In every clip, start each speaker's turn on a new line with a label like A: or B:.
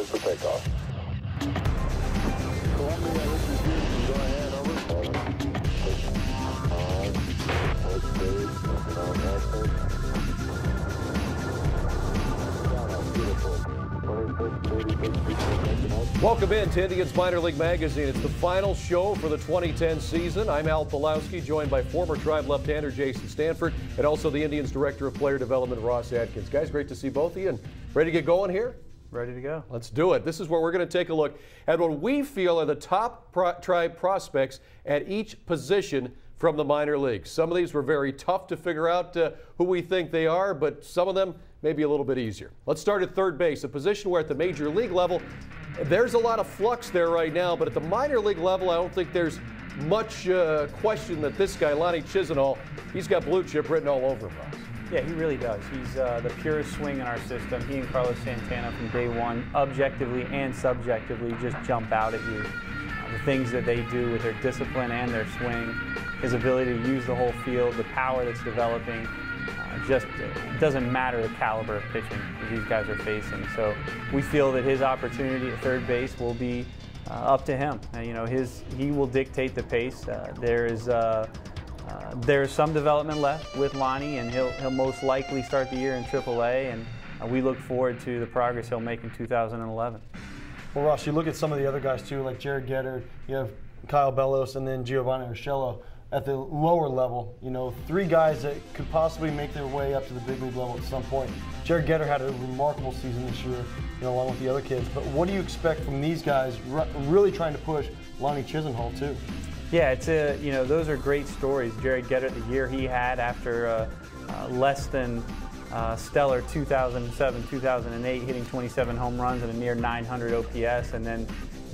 A: for takeoff. Columbia, this is Houston. Go ahead, over.
B: Welcome in to Indians Minor League Magazine. It's the final show for the 2010 season. I'm Al Pulowski, joined by former Tribe left-hander Jason Stanford and also the Indians Director of Player Development, Ross Adkins. Guys, great to see both of you. And ready to get going here?
C: Ready to go.
B: Let's do it. This is where we're going to take a look at what we feel are the top Tribe prospects at each position from the minor leagues. Some of these were very tough to figure out who we think they are, but some of them maybe a little bit easier. Let's start at third base, a position where at the major league level, there's a lot of flux there right now, but at the minor league level, I don't think there's much question that this guy, Lonnie Chisenhall, he's got blue chip written all over him, Ross.
C: Yeah, he really does. He's the purest swing in our system. He and Carlos Santana from day one, objectively and subjectively, just jump out at you. The things that they do with their discipline and their swing, his ability to use the whole field, the power that's developing, it doesn't matter the caliber of pitching that these guys are facing. So we feel that his opportunity at third base will be up to him. He will dictate the pace. There's some development left with Lonnie, and he'll most likely start the year in AAA, and we look forward to the progress he'll make in 2011.
D: Well, Ross, you look at some of the other guys too, like Jared Getter, you have Kyle Bellows, and then Giovanni Urshela at the lower level. Three guys that could possibly make their way up to the big league level at some point. Jared Getter had a remarkable season this year, along with the other kids. But what do you expect from these guys really trying to push Lonnie Chisenhall too?
C: Yeah, those are great stories. Jared Getter, the year he had after less than stellar 2007-2008, hitting 27 home runs and a near 900 OPS, and then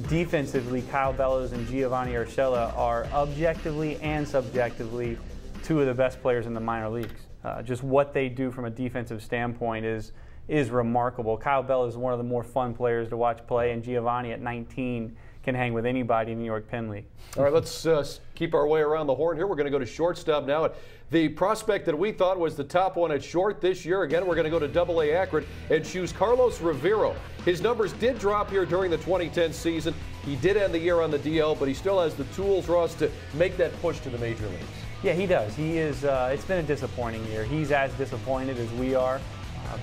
C: defensively, Kyle Bellows and Giovanni Urshela are objectively and subjectively two of the best players in the minor leagues. Just what they do from a defensive standpoint is remarkable. Kyle Bellows is one of the more fun players to watch play, and Giovanni at 19 can hang with anybody in the New York Penn League.
B: All right, let's keep our way around the horn here. We're going to go to shortstop now. The prospect that we thought was the top one at short this year, again, we're going to go to Double-A Akron and choose Carlos Rivero. His numbers did drop here during the 2010 season. He did end the year on the DL, but he still has the tools, Ross, to make that push to the major leagues.
C: Yeah, he does. He is. It's been a disappointing year. He's as disappointed as we are,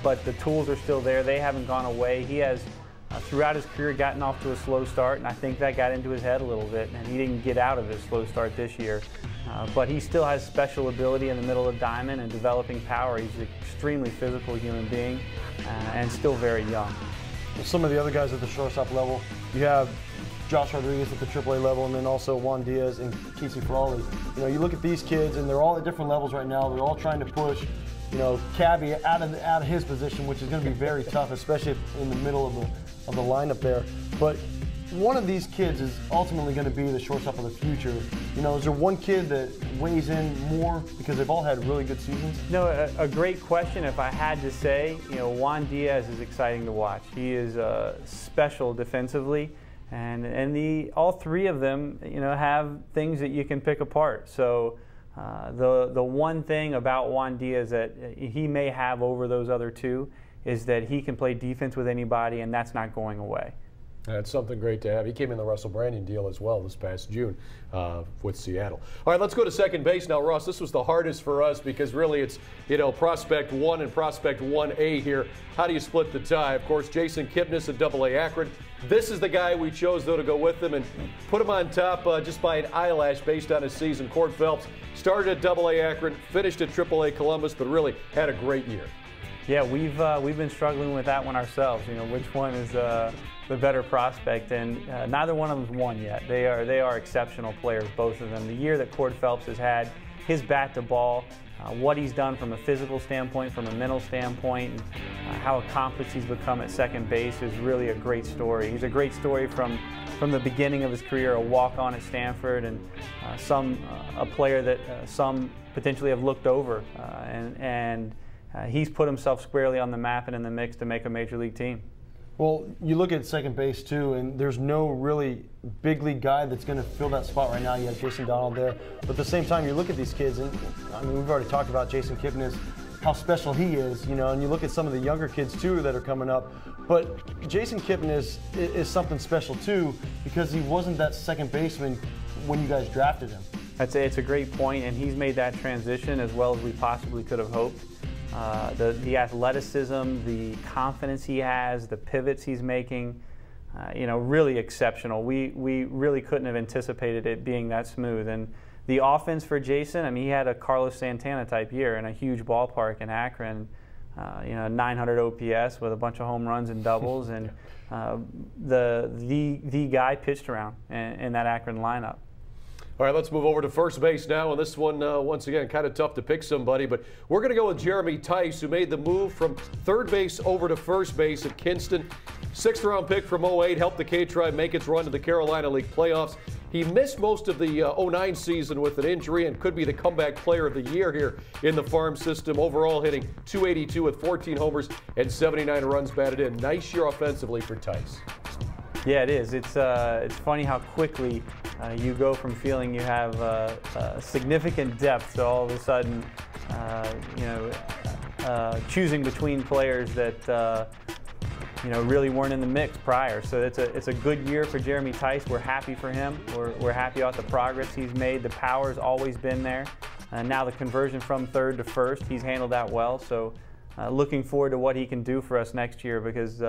C: but the tools are still there. They haven't gone away. He has, throughout his career, gotten off to a slow start, and I think that got into his head a little bit, and he didn't get out of his slow start this year. But he still has special ability in the middle of diamond and developing power. He's an extremely physical human being and still very young.
D: Some of the other guys at the shortstop level, you have Josh Rodriguez at the AAA level, and then also Juan Diaz and Casey Frawley. You look at these kids, and they're all at different levels right now. They're all trying to push, Cabby out of his position, which is going to be very tough, especially in the middle of the lineup there. But one of these kids is ultimately going to be the shortstop of the future. Is there one kid that weighs in more because they've all had really good seasons?
C: No, a great question. If I had to say, Juan Diaz is exciting to watch. He is special defensively, and all three of them, have things that you can pick apart. So the one thing about Juan Diaz that he may have over those other two is that he can play defense with anybody, and that's not going away.
B: That's something great to have. He came in the Russell Brandon deal as well this past June with Seattle. All right, let's go to second base now, Ross. This was the hardest for us because really it's, prospect 1 and prospect 1A here. How do you split the tie? Of course, Jason Kipnis at Double-A Akron. This is the guy we chose, though, to go with him and put him on top just by an eyelash based on his season. Cord Phelps started at Double-A Akron, finished at AAA Columbus, but really had a great year.
C: Yeah, we've been struggling with that one ourselves. Which one is the better prospect, and neither one of them's won yet. They are exceptional players, both of them. The year that Cord Phelps has had, his bat to ball, what he's done from a physical standpoint, from a mental standpoint, and how accomplished he's become at second base is really a great story. He's a great story from the beginning of his career, a walk-on at Stanford, and a player that some potentially have looked over, and he's put himself squarely on the map and in the mix to make a major league team.
D: Well, you look at second base too, and there's no really big league guy that's going to fill that spot right now. You have Jason Donald there, but at the same time, you look at these kids, and I mean, we've already talked about Jason Kipnis, how special he is, you know, and you look at some of the younger kids too that are coming up. But Jason Kippen is something special too, because he wasn't that second baseman when you guys drafted him.
C: It's a great point, and he's made that transition as well as we possibly could have hoped. The athleticism, the confidence he has, the pivots he's making, you know, really exceptional. We really couldn't have anticipated it being that smooth. And the offense for Jason, I mean, he had a Carlos Santana type year in a huge ballpark in Akron, you know, 900 OPS with a bunch of home runs and doubles, and the guy pitched around in that Akron lineup.
B: All right, let's move over to first base now. And this one, once again, kind of tough to pick somebody, but we're going to go with Jeremy Tice, who made the move from third base over to first base at Kinston. Sixth-round pick from 08, helped the K-Tribe make its run to the Carolina League playoffs. He missed most of the 09 season with an injury and could be the comeback player of the year here in the farm system. Overall, hitting .282 with 14 homers and 79 runs batted in. Nice year offensively for Tice.
C: Yeah, it is. It's funny how quickly you go from feeling you have significant depth to all of a sudden, you know, choosing between players that you know, really weren't in the mix prior. So it's a good year for Jeremy Tice. We're happy for him. We're happy about the progress he's made. The power's always been there. Now the conversion from third to first, he's handled that well. So looking forward to what he can do for us next year, because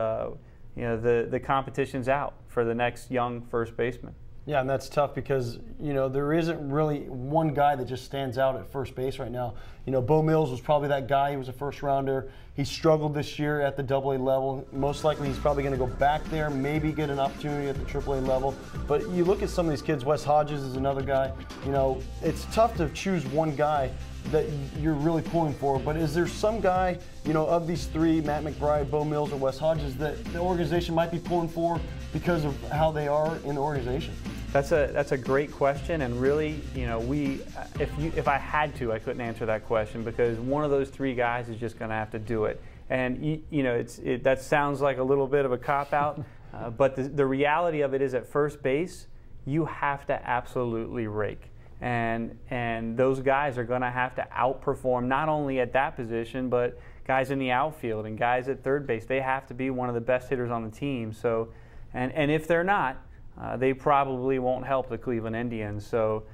C: you know, the competition's out for the next young first baseman.
D: Yeah, and that's tough because, you know, there isn't really one guy that just stands out at first base right now. You know, Bo Mills was probably that guy. He was a first rounder. He struggled this year at the AA level. Most likely he's probably going to go back there, maybe get an opportunity at the AAA level. But you look at some of these kids, Wes Hodges is another guy. You know, it's tough to choose one guy that you're really pulling for, but is there some guy, you know, of these three, Matt McBride, Bo Mills, or Wes Hodges, that the organization might be pulling for because of how they are in the organization?
C: That's a great question, and really, you know, if I had to, I couldn't answer that question, because one of those three guys is just going to have to do it. And you know, that sounds like a little bit of a cop-out, but the reality of it is, at first base, you have to absolutely rake. And those guys are going to have to outperform not only at that position, but guys in the outfield and guys at third base. They have to be one of the best hitters on the team. So, and if they're not, they probably won't help the Cleveland Indians. So,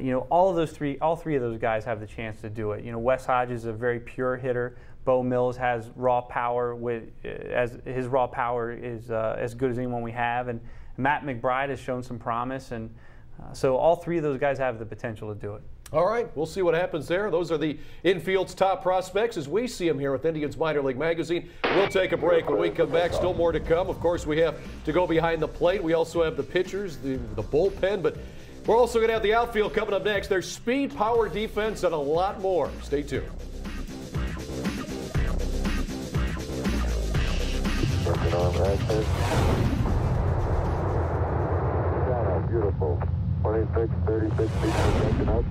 C: you know, all three of those guys have the chance to do it. You know, Wes Hodges is a very pure hitter. Bo Mills has raw power. His raw power is as good as anyone we have. And Matt McBride has shown some promise, and so all three of those guys have the potential to do it.
B: All right, we'll see what happens there. Those are the infield's top prospects as we see them here with Indians Minor League Magazine. We'll take a break. When we come back, still more to come. Of course, we have to go behind the plate. We also have the pitchers, the bullpen, but we're also going to have the outfield coming up next. There's speed, power, defense, and a lot more. Stay tuned.
A: Working on right there. Beautiful. 26, 36 feet per second up.